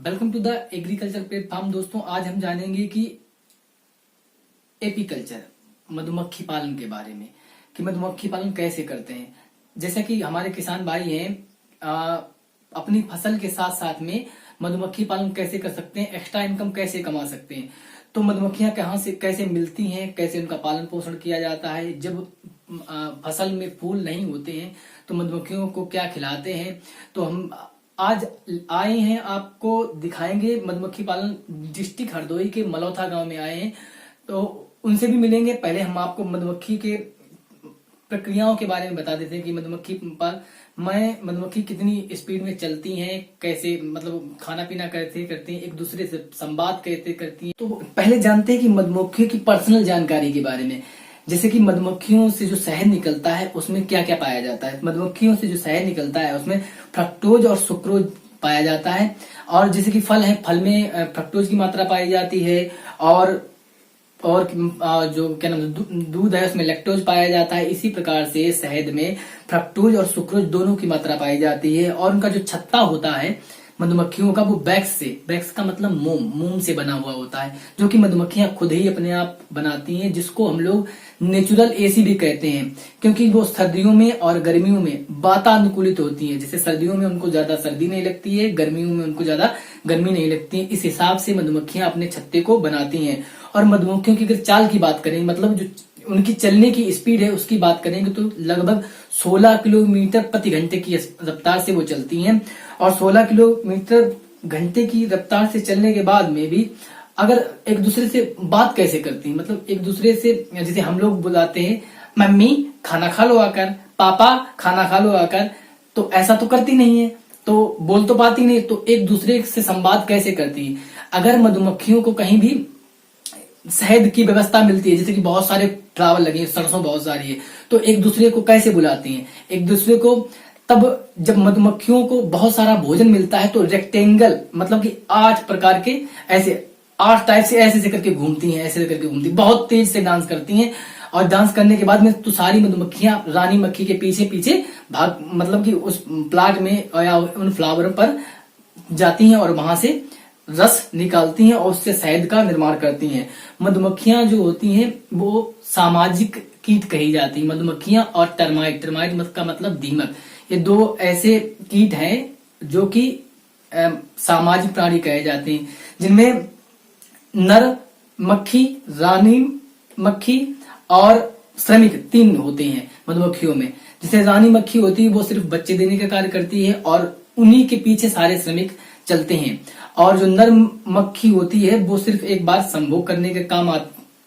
Welcome to the agriculture platform. दोस्तों, आज हम जानेंगे कि एपीकल्चर मधुमक्खी पालन के बारे में कि मधुमक्खी पालन कैसे करते हैं। जैसा कि हमारे किसान भाई हैं, अपनी फसल के साथ साथ में मधुमक्खी पालन कैसे कर सकते हैं, एक्स्ट्रा इनकम कैसे कमा सकते हैं। तो मधुमक्खियां कहाँ से कैसे मिलती हैं, कैसे उनका पालन पोषण किया जाता है, जब फसल में फूल नहीं होते हैं तो मधुमक्खियों को क्या खिलाते हैं। तो हम आज आए हैं, आपको दिखाएंगे मधुमक्खी पालन। डिस्ट्रिक्ट हरदोई के मलौथा गांव में आए हैं, तो उनसे भी मिलेंगे। पहले हम आपको मधुमक्खी के प्रक्रियाओं के बारे में बता देते हैं कि मधुमक्खी कितनी स्पीड में चलती हैं, कैसे मतलब खाना पीना कैसे करती हैं, एक दूसरे से संवाद कैसे करती हैं। तो पहले जानते हैं कि मधुमक्खियों की पर्सनल जानकारी के बारे में। जैसे कि मधुमक्खियों से जो शहद निकलता है उसमें क्या क्या पाया जाता है। मधुमक्खियों से जो शहद निकलता है उसमें फ्रक्टोज और सुक्रोज पाया जाता है। और जैसे कि फल है, फल में फ्रक्टोज की मात्रा पाई जाती है। और जो क्या नाम दूध है उसमें लैक्टोज पाया जाता है। इसी प्रकार से शहद में फ्रक्टोज और सुक्रोज दोनों की मात्रा पाई जाती है। और उनका जो छत्ता होता है मधुमक्खियों का, वो वैक्स का मतलब मोम से बना हुआ होता है, जो कि मधुमक्खियां खुद ही अपने आप बनाती हैं, जिसको हम लोग नेचुरल एसी भी कहते हैं। क्योंकि वो सर्दियों में और गर्मियों में वातानुकूलित होती हैं। जैसे सर्दियों में उनको ज्यादा सर्दी नहीं लगती है, गर्मियों में उनको ज्यादा गर्मी नहीं लगती है। इस हिसाब से मधुमक्खियां अपने छत्ते को बनाती हैं। और मधुमक्खियों की अगर चाल की बात करें, मतलब जो उनकी चलने की स्पीड है उसकी बात करेंगे, तो लगभग 16 किलोमीटर प्रति घंटे की रफ्तार से वो चलती हैं। और 16 किलोमीटर घंटे की रफ्तार से चलने के बाद में भी अगर एक दूसरे से बात कैसे करती हैं, मतलब एक दूसरे से, जैसे हम लोग बुलाते हैं मम्मी खाना खा लो आकर, पापा खाना खा लो आकर, तो ऐसा तो करती नहीं है, तो बोल तो पाती नहीं, तो एक दूसरे से संवाद कैसे करती है। अगर मधुमक्खियों को कहीं भी शहद की व्यवस्था मिलती है, जैसे कि बहुत सारे फ्लावर लगे हैं, सरसों बहुत सारी है, तो एक दूसरे को कैसे बुलाती हैं एक दूसरे को। तब जब मधुमक्खियों को बहुत सारा भोजन मिलता है तो रेक्टेंगल, मतलब कि 8 प्रकार के ऐसे 8 टाइप से ऐसे करके घूमती हैं, ऐसे करके घूमती हैं, बहुत तेज से डांस करती हैं। और डांस करने के बाद में तो सारी मधुमक्खियां रानी मक्खी के पीछे पीछे भाग, मतलब कि उस प्लांट में या उन फ्लावर पर जाती हैं और वहां से रस निकालती हैं और उससे शहद का निर्माण करती हैं। मधुमक्खियां जो होती हैं वो सामाजिक कीट कही जाती है। मधुमक्खियां और टर्माइट का मतलब दीमक, ये 2 ऐसे कीट हैं जो कि सामाजिक प्राणी कहे जाते हैं, जिनमें नर मक्खी, रानी मक्खी और श्रमिक 3 होते हैं मधुमक्खियों में। जैसे रानी मक्खी होती है वो सिर्फ बच्चे देने का कार्य करती है और उन्हीं के पीछे सारे श्रमिक चलते हैं। और जो नर मक्खी होती है वो सिर्फ एक बार संभोग करने का काम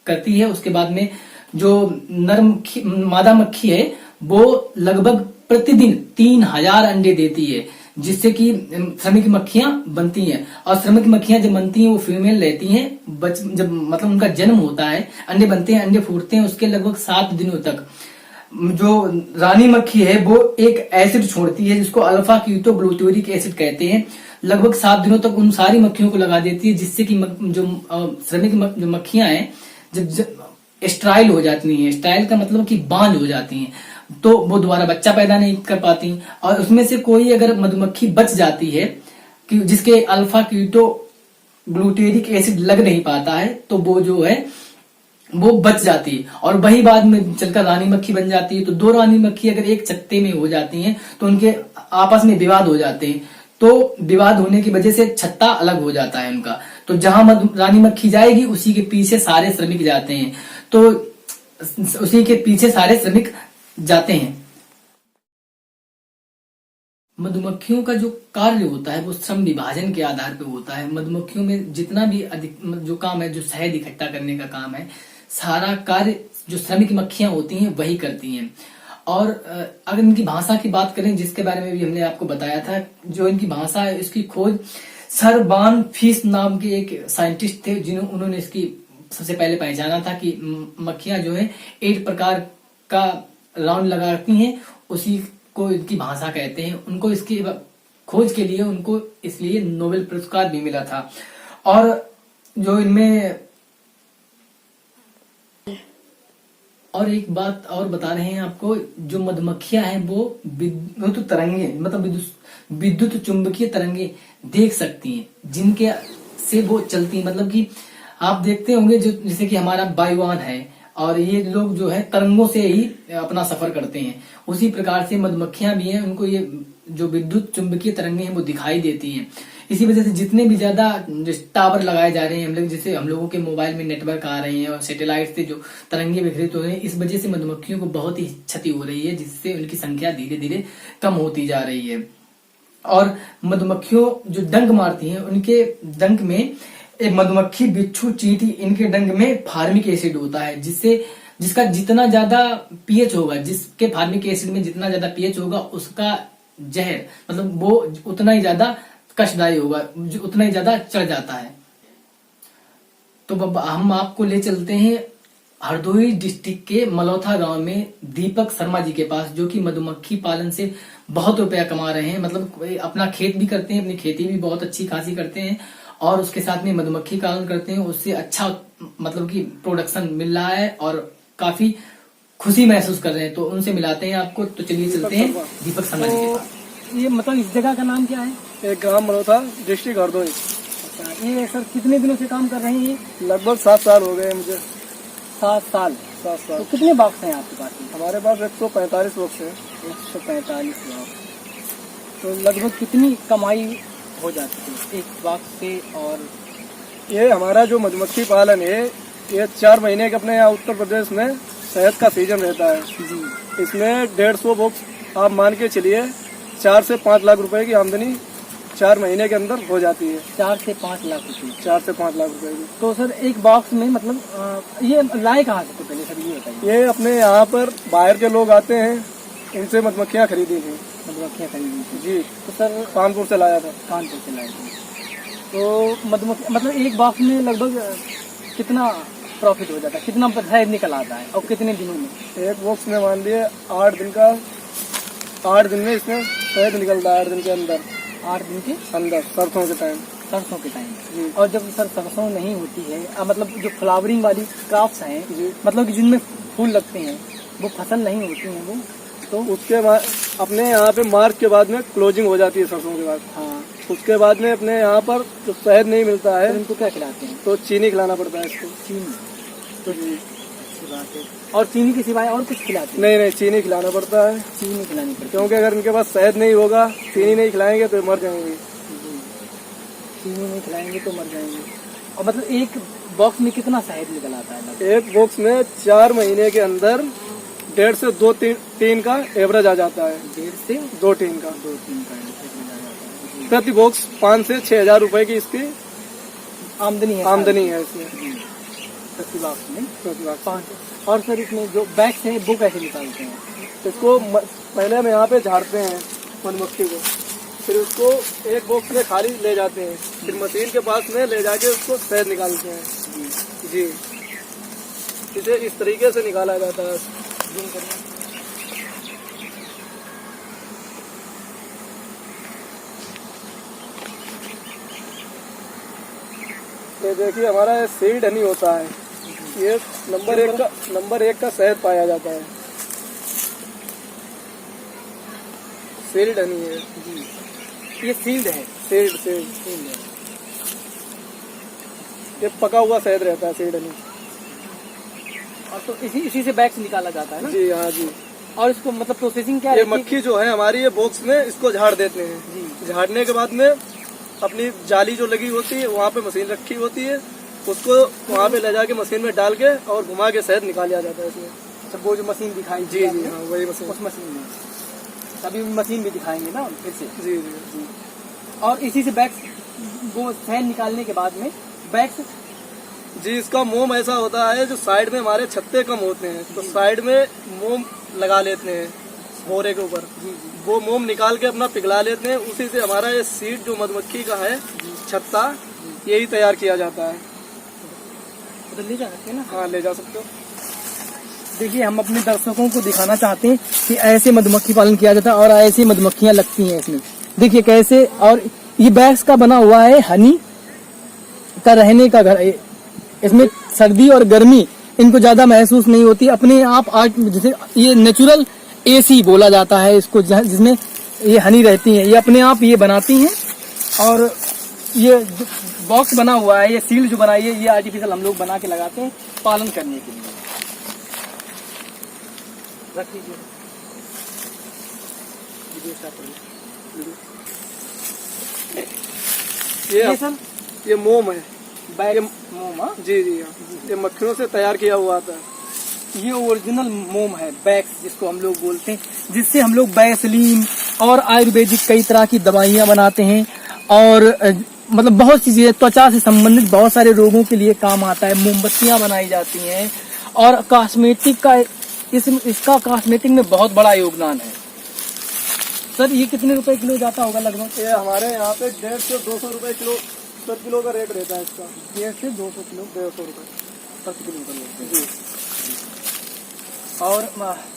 करती है। उसके बाद में जो मादा मक्खी है वो लगभग प्रतिदिन 3000 अंडे देती है, जिससे कि श्रमिक मक्खियां बनती हैं। और श्रमिक मक्खियां जब बनती हैं वो फीमेल रहती हैं। जब मतलब उनका जन्म होता है, अंडे बनते हैं, अंडे फूटते हैं, उसके लगभग 7 दिनों तक जो रानी मक्खी है वो एक एसिड छोड़ती है जिसको अल्फा कीटोग्लूटेरिक एसिड कहते हैं। लगभग 7 दिनों तक उन सारी मक्खियों को लगा देती है, जिससे कि जो श्रमिक जो मक्खियां हैं जब स्ट्राइल हो जाती हैं, स्ट्राइल का मतलब कि बांझ हो जाती हैं, तो वो दोबारा बच्चा पैदा नहीं कर पाती। और उसमें से कोई अगर मधुमक्खी बच जाती है कि जिसके अल्फा कीटोग्लूटेरिक एसिड लग नहीं पाता है, तो वो जो है वो बच जाती है और वही बाद में चलकर रानी मक्खी बन जाती है। तो 2 रानी मक्खी अगर एक छत्ते में हो जाती हैं तो उनके आपस में विवाद हो जाते हैं। तो विवाद होने की वजह से छत्ता अलग हो जाता है उनका। तो जहां रानी मक्खी जाएगी उसी के पीछे सारे श्रमिक जाते हैं, तो उसी के पीछे सारे श्रमिक जाते हैं। मधुमक्खियों का जो कार्य होता है वो श्रम विभाजन के आधार पर होता है। मधुमक्खियों में जितना भी अधिक जो काम है, जो शहद इकट्ठा करने का काम है, सारा कार्य जो श्रमिक मक्खियां होती हैं वही करती हैं। और अगर इनकी भाषा की बात करें, जिसके बारे में भी हमने आपको बताया था, जो इनकी भाषा है इसकी खोज सर बार्न फिश नाम के एक साइंटिस्ट थे, उन्होंने इसकी सबसे पहले पहचाना था कि मक्खियां जो है 8 प्रकार का राउंड लगाती हैं, उसी को इनकी भाषा कहते हैं। उनको इसकी खोज के लिए उनको इसलिए नोबेल पुरस्कार भी मिला था। और जो इनमें और एक बात और बता रहे हैं आपको, जो मधुमक्खियां हैं वो विद्युत तरंगे मतलब विद्युत चुंबकीय तरंगे देख सकती हैं, जिनके से वो चलती हैं। मतलब कि आप देखते होंगे जो जैसे कि हमारा वायुयान है और ये लोग जो है तरंगों से ही अपना सफर करते हैं, उसी प्रकार से मधुमक्खियां भी हैं, उनको ये जो विद्युत चुंबकीय तरंगे हैं वो दिखाई देती हैं। इसी वजह से जितने भी ज्यादा टावर लगाए जा रहे हैं हम लोग, जैसे हम लोगों के मोबाइल में नेटवर्क आ रहे हैं और सैटेलाइट से जो तरंगे विकृत हो रहे हैं, इस वजह से मधुमक्खियों को बहुत ही क्षति हो रही है, जिससे उनकी संख्या धीरे धीरे कम होती जा रही है। और मधुमक्खियों जो डंक मारती हैं, उनके डंक में एक मधुमक्खी, बिच्छू, चींटी, इनके डंक में फार्मिक एसिड होता है, जिसका जितना ज्यादा पीएच होगा, जिसके फार्मिक एसिड में जितना ज्यादा पीएच होगा, उसका जहर मतलब वो उतना ही ज्यादा कष्टदायी होगा, उतना ही ज्यादा चढ़ जाता है। तो हम आपको ले चलते हैं हरदोई डिस्ट्रिक्ट के मलौथा गांव में दीपक शर्मा जी के पास, जो कि मधुमक्खी पालन से बहुत रुपया कमा रहे हैं। मतलब अपना खेत भी करते हैं, अपनी खेती भी बहुत अच्छी खासी करते हैं और उसके साथ में मधुमक्खी पालन करते हैं। उससे अच्छा मतलब कि प्रोडक्शन मिल रहा है और काफी खुशी महसूस कर रहे हैं। तो उनसे मिलाते हैं आपको। तो चलिए चलते हैं दीपक शर्मा जी के पास। ये मतलब इस जगह का नाम क्या है? एक ग्राम मलौथा, डिस्ट्रिक्ट हरदोई। अच्छा, ये सर कितने दिनों से काम कर रहे हैं? ये लगभग 7 साल हो गए मुझे। 7 साल। 7 साल। तो कितने बॉक्स हैं आपके पास? हमारे पास 145 बॉक्स है। 145 बॉक्स। तो लगभग कितनी कमाई हो जाती है एक बॉक्स से? और ये हमारा जो मधुमक्खी पालन है, ये 4 महीने के अपने यहाँ उत्तर प्रदेश में शहद का सीजन रहता है जी, इसमें 150 बॉक्स आप मान के चलिए 4 से 5 लाख रुपए की आमदनी 4 महीने के अंदर हो जाती है। 4 से 5 लाख रुपए। 4 से 5 लाख रुपए की। तो सर एक बॉक्स में मतलब ये लाए कहाँ से? तो पहले सर ये बताइए। ये अपने यहाँ पर बाहर के लोग आते हैं, उनसे मधुमक्खियाँ खरीदी थी। मधुमक्खियाँ खरीदी थी जी। तो सर कानपुर से लाया था। कानपुर से लाए थे। तो मधुमक्खी मतलब एक बॉक्स में लगभग कितना प्रॉफिट हो जाता है? कितना शहद निकल आता है और कितने दिनों में? एक बॉक्स में मान लिए 8 दिन में इसमें शहद निकलता है। 8 दिन के अंदर। 8 दिन के अंदर सरसों के टाइम। सरसों के टाइम। और जब सर सरसों नहीं होती है, मतलब जो फ्लावरिंग वाली क्रॉप्स हैं, मतलब कि जिनमें फूल लगते हैं, वो फसल नहीं होती हैं वो, तो उसके बाद अपने यहाँ पे मार्च के बाद में क्लोजिंग हो जाती है सरसों के बाद। हाँ, उसके बाद में अपने यहाँ पर जो शहद नहीं मिलता है, तो इनको क्या खिलाते हैं? तो चीनी खिलाना पड़ता है इसको। चीनी। तो अच्छी बात है। और चीनी के सिवाय और कुछ खिलाते हैं? नहीं, चीनी खिलाना पड़ता है। चीनी खिलानी पड़ती है, क्योंकि अगर इनके पास शहद नहीं होगा, चीनी नहीं खिलाएंगे तो मर जाएंगे। चीनी नहीं खिलाएंगे तो मर जाएंगे। और मतलब एक बॉक्स में कितना शहद निकल आता है? एक बॉक्स में 4 महीने के अंदर 1.5 से 2 टीन का एवरेज आ जाता है। 1.5 से 2 टीन का। 2 टीन का एवरेज आ जाता है। प्रति बॉक्स 5 से 6 हजार रुपए की इसकी आमदनी है। आमदनी है इसमें प्रति बॉक्स में। प्रति बॉक्स 5। और सर इसमें जो बैग्स हैं वो कैसे निकालते हैं? इसको पहले हम यहाँ पे झाड़ते हैं मधुमक्खी को, फिर उसको एक बॉक्स में खाली ले जाते हैं, फिर मशीन के पास में ले जाके उसको शहद निकालते हैं। जी, इसे इस तरीके से निकाला जाता है। ये देखिए हमारा ये सीड हनी होता है, ये नंबर एक का शहद पाया जाता है। सीड हनी है जी, ये सील्ड है। सीड ये पका हुआ शहद रहता है सीड हनी। और तो इसी से बैग्स निकाला जाता है ना? जी हाँ जी। और इसको मतलब प्रोसेसिंग क्या ये रहती है? मक्खी जो है हमारी, ये बॉक्स में इसको झाड़ देते हैं जी। झाड़ने के बाद में अपनी जाली जो लगी होती है वहाँ पे मशीन रखी होती है, उसको वहाँ पे ले जाके मशीन में डाल के और घुमा के शहद निकाला जाता है इसमें। अच्छा, वो जो मशीन दिखाई जी जी हाँ, वही मशीन। उस मशीन में तभी मशीन भी दिखाएंगे ना फिर से। जी जी। और इसी से बैग्स वो शहद निकालने के बाद में बैग्स। जी, इसका मोम ऐसा होता है जो साइड में हमारे छत्ते कम होते हैं, तो साइड में मोम लगा लेते हैं बोरे के ऊपर। वो मोम निकाल के अपना पिघला लेते हैं, उसी से हमारा ये सीड जो मधुमक्खी का है छत्ता, यही तैयार किया जाता है। तो ले जा सकते हैं ना? हाँ, ले जा सकते हो। देखिए, हम अपने दर्शकों को दिखाना चाहते हैं कि ऐसे मधुमक्खी पालन किया जाता है और ऐसी मधुमक्खियां लगती हैं इसमें। देखिए कैसे, और ये बैग्स का बना हुआ है हनी का रहने का घर। इसमें सर्दी और गर्मी इनको ज्यादा महसूस नहीं होती, अपने आप आर्ट जैसे ये नेचुरल एसी बोला जाता है इसको, जिसमें ये हनी रहती है, ये अपने आप ये बनाती हैं। और ये बॉक्स बना हुआ है, ये सील जो बनाई है ये आर्टिफिशियल हम लोग बना के लगाते हैं पालन करने के लिए। रख लीजिए ये सर, ये मोम है, बैग मोम। हाँ, जी जी हाँ, ये मक्खियों से तैयार किया हुआ आता है। ये ओरिजिनल मोम है, बैक्स जिसको हम लोग बोलते हैं, जिससे हम लोग वैसलीन और आयुर्वेदिक कई तरह की दवाइयां बनाते हैं। और मतलब बहुत सी चीजें, त्वचा से संबंधित बहुत सारे रोगों के लिए काम आता है। मोमबत्तियां बनाई जाती हैं और कॉस्मेटिक का इसका कॉस्मेटिक में बहुत बड़ा योगदान है। सर ये कितने रुपए किलो जाता होगा लगभग? ये हमारे यहाँ पे 150 से 200 रुपए किलो, 100 किलो का रेट रहता है इसका। 150 से 200 किलो, 150 रुपए प्रति किलो का लेते हैं। जी। और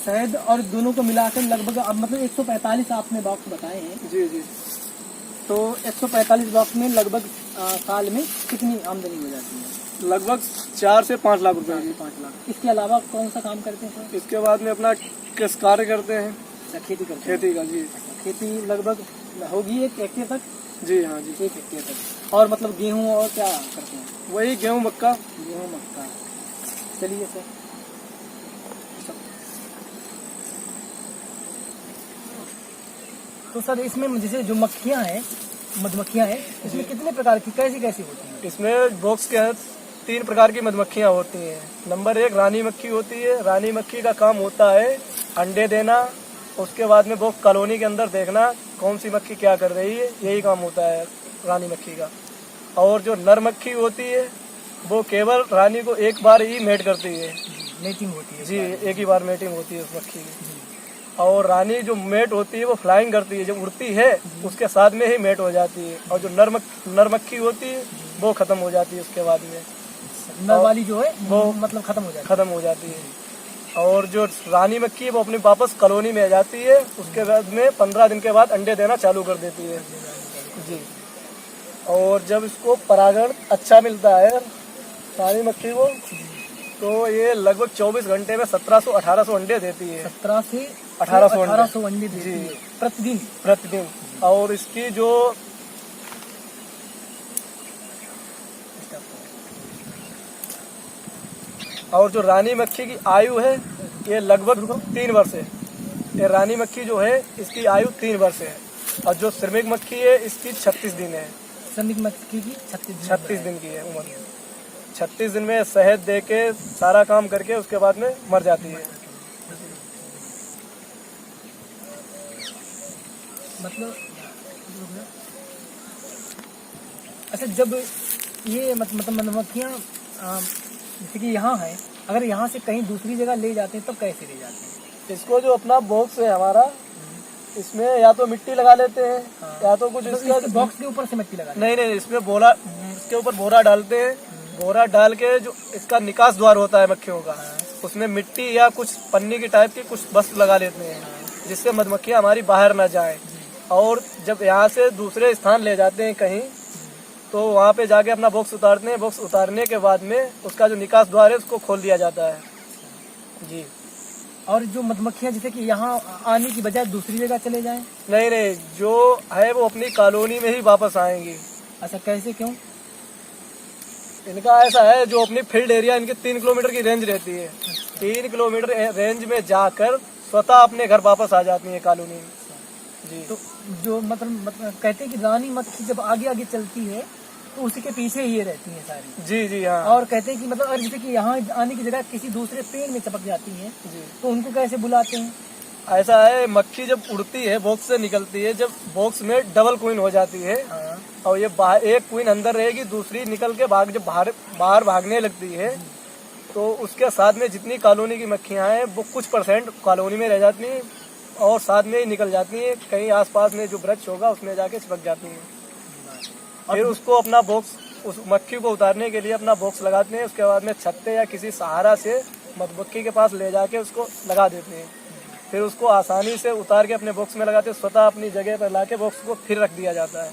शहद और दोनों को मिलाकर लगभग अब मतलब 145 आपने बॉक्स बताए हैं। जी जी। तो 145 बॉक्स में लगभग साल में कितनी आमदनी हो जाती है? लगभग 4 से 5 लाख रुपए की। 5 लाख। इसके अलावा कौन सा काम करते हैं सर? इसके बाद में अपना किस कार्य करते हैं? खेती करते हैं। खेती का। जी खेती लगभग होगी 1 हेक्टेयर तक? जी हाँ जी। 1 हेक्टेयर तक। और मतलब गेहूं और क्या करते हैं? वही गेहूँ मक्का। गेहूं मक्का। चलिए सर। तो सर इसमें जैसे जो मक्खियां हैं, मधुमक्खियां हैं, इसमें कितने प्रकार की कैसी कैसी होती हैं? इसमें बॉक्स के अंदर 3 प्रकार की मधुमक्खियाँ होती हैं। नंबर 1 रानी मक्खी होती है। रानी मक्खी का काम होता है अंडे देना, उसके बाद में वो कॉलोनी के अंदर देखना कौन सी मक्खी क्या कर रही है, यही काम होता है रानी मक्खी का। और जो नर मक्खी होती है वो केवल रानी को एक बार ही मेट करती है। मेटिंग होती है? जी, एक ही बार मेटिंग होती है उस मक्खी की। और रानी जो मेट होती है वो फ्लाइंग करती है, जब उड़ती है उसके साथ में ही मेट हो जाती है। और जो नर मक्खी होती है वो खत्म हो जाती है उसके बाद में। नर वाली जो है वो मतलब खत्म हो जाती खत्म हो जाती है। और जो रानी मक्खी है वो अपनी वापस कॉलोनी में आ जाती है। उसके बाद में 15 दिन के बाद अंडे देना चालू कर देती है। जी। और जब इसको परागण अच्छा मिलता है रानी मक्खी को, तो ये लगभग 24 घंटे में 1700-1800 अंडे देती है। 17 से 1800 अंडे देती जी। है प्रतिदिन। प्रतिदिन। और इसकी जो रानी मक्खी की आयु है ये लगभग 3 वर्ष है। ये रानी मक्खी जो है इसकी आयु 3 वर्ष है। और जो श्रमिक मक्खी है इसकी 36 दिन है। श्रमिक मक्खी की 36 दिन की है उम्र। 36 दिन में शहद दे के सारा काम करके उसके बाद में मर जाती है। मतलब अच्छा, जब ये मतलब मधुमक्खियाँ जैसे कि यहाँ है, अगर यहाँ से कहीं दूसरी जगह ले जाते हैं तब कैसे ले जाते हैं? इसको जो अपना बॉक्स है हमारा, इसमें या तो मिट्टी लगा लेते हैं या तो कुछ इसका बॉक्स के ऊपर से मिट्टी लगा नहीं, इसमें बोरा, इसके ऊपर बोरा डालते हैं। बोरा डाल के जो इसका निकास द्वार होता है मक्खियों का, उसमें मिट्टी या कुछ पन्नी की टाइप की कुछ वस्तु लगा लेते हैं, जिससे मधुमक्खियाँ हमारी बाहर ना जाएं। और जब यहाँ से दूसरे स्थान ले जाते हैं कहीं, तो वहाँ पे जाके अपना बॉक्स उतारते हैं। बॉक्स उतारने के बाद में उसका जो निकास द्वार है उसको खोल दिया जाता है। जी। और जो मधुमक्खियाँ जैसे कि यहाँ आने की बजाय दूसरी जगह चले जाएं? नहीं, जो है वो अपनी कॉलोनी में ही वापस आएंगी। अच्छा, कैसे, क्यों? इनका ऐसा है, जो अपनी फील्ड एरिया इनकी 3 किलोमीटर की रेंज रहती है। 3 किलोमीटर रेंज में जाकर स्वतः अपने घर वापस आ जाती है कॉलोनी में। जी। तो जो मतलब कहते हैं कि रानी मक्खी जब आगे आगे चलती है तो उसी के पीछे ही ये रहती है सारी। जी जी हाँ। और कहते हैं कि मतलब अगर जैसे कि यहाँ आने की जगह किसी दूसरे पेड़ में चपक जाती हैं जी, तो उनको कैसे बुलाते हैं? ऐसा है, मक्खी जब उड़ती है बॉक्स से निकलती है, जब बॉक्स में डबल क्वीन हो जाती है। हाँ। और ये एक क्वीन अंदर रहेगी, दूसरी निकल के जब बाहर भागने लगती है, तो उसके साथ में जितनी कॉलोनी की मक्खियाँ हैं वो कुछ % कॉलोनी में रह जाती हैं और साथ में ही निकल जाती हैं। कहीं आसपास में जो वृक्ष होगा उसमें जाके चिपक जाती हैं। फिर उसको अपना बॉक्स, उस मक्खी को उतारने के लिए अपना बॉक्स लगाते हैं। उसके बाद में छत्ते या किसी सहारा से मधुमक्खी के पास ले जाके उसको लगा देते हैं। फिर उसको आसानी से उतार के अपने बॉक्स में लगाते हैं। स्वतः अपनी जगह पर लाके बॉक्स को फिर रख दिया जाता है।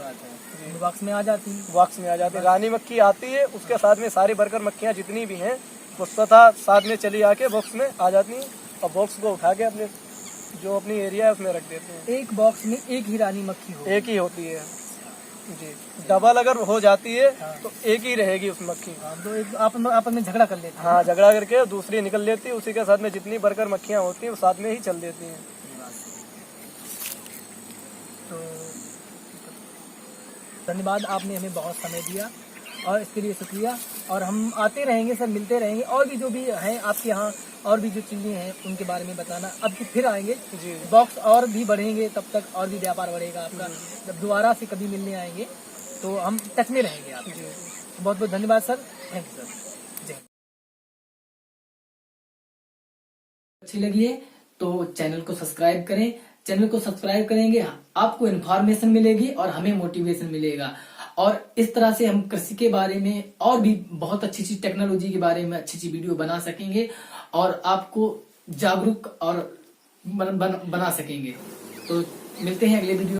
अच्छा, बॉक्स में आ जाती है। बॉक्स में आ जाती है। रानी मक्खी आती है, उसके साथ में सारी वर्कर मक्खियाँ जितनी भी हैं वो स्वतः साथ में चली आके बॉक्स में आ जाती हैं और बॉक्स को उठा के अपने जो अपनी एरिया है उसमें रख देते हैं। एक बॉक्स में एक ही रानी मक्खी हो? एक ही होती है जी। डबल अगर हो जाती है तो एक ही रहेगी उस मक्खी। तो एक आपस में झगड़ा कर लेते हैं। हाँ, झगड़ा करके दूसरी निकल लेती है, उसी के साथ में जितनी वर्कर मक्खियाँ होती हैं वो साथ में ही चल देती हैं। तो धन्यवाद, आपने हमें बहुत समय दिया और इसके लिए शुक्रिया। और हम आते रहेंगे सर, मिलते रहेंगे, और भी जो भी हैं आपके यहाँ और भी जो चीजें हैं उनके बारे में बताना। अब फिर आएंगे जी। बॉक्स और भी बढ़ेंगे, तब तक और भी व्यापार बढ़ेगा आपका। जब दोबारा से कभी मिलने आएंगे तो हम टच में रहेंगे आप। बहुत बहुत धन्यवाद सर, थैंक यू सर, जय हिंद। अच्छी लगी है तो चैनल को सब्सक्राइब करें। चैनल को सब्सक्राइब करेंगे आपको इन्फॉर्मेशन मिलेगी और हमें मोटिवेशन मिलेगा। और इस तरह से हम कृषि के बारे में और भी बहुत अच्छी अच्छी टेक्नोलॉजी के बारे में अच्छी अच्छी वीडियो बना सकेंगे और आपको जागरूक और बना सकेंगे। तो मिलते हैं अगले वीडियो।